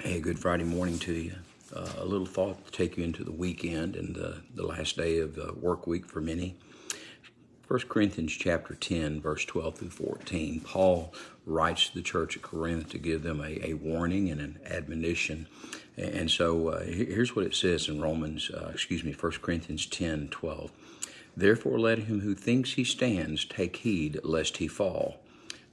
Hey, good Friday morning to you. A little thought to take you into the weekend and the last day of the work week for many. 1 Corinthians chapter 10, verse 12 through 14. Paul writes to the church at Corinth to give them a warning and an admonition. And so here's what it says in 1 Corinthians 10, 12. Therefore let him who thinks he stands take heed lest he fall.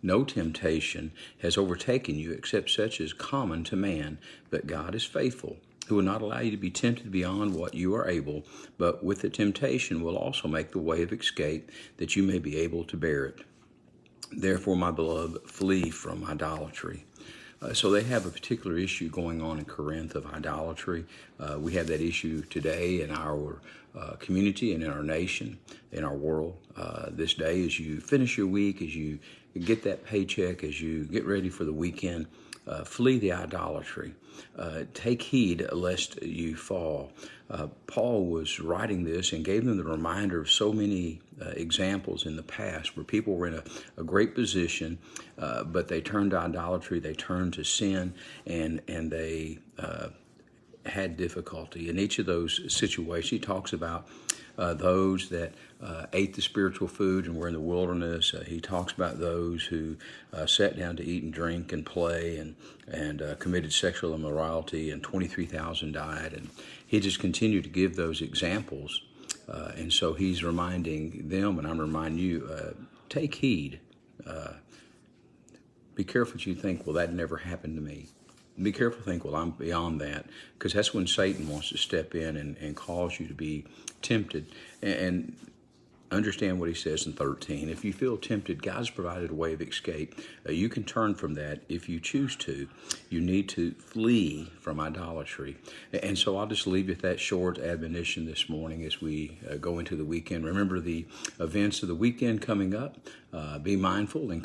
No temptation has overtaken you except such as common to man, but God is faithful, who will not allow you to be tempted beyond what you are able, but with the temptation will also make the way of escape, that you may be able to bear it. Therefore, my beloved, flee from idolatry. So they have a particular issue going on in Corinth of idolatry. We have that issue today in our community and in our nation, in our world. This day, as you finish your week, as you get that paycheck, as you get ready for the weekend, flee the idolatry. Take heed lest you fall. Paul was writing this and gave them the reminder of so many examples in the past where people were in a great position, but they turned to idolatry, they turned to sin, and they had difficulty. In each of those situations, he talks about those that ate the spiritual food and were in the wilderness. He talks about those who sat down to eat and drink and play and committed sexual immorality, and 23,000 died. And he just continued to give those examples. And so he's reminding them, and I'm reminding you, take heed. Be careful that you think, well, that never happened to me. Be careful to think, well, I'm beyond that, because that's when Satan wants to step in and cause you to be tempted. And understand what he says in 13. If you feel tempted, God's provided a way of escape. You can turn from that if you choose to. You need to flee from idolatry. And so I'll just leave you with that short admonition this morning as we go into the weekend. Remember the events of the weekend coming up. Be mindful and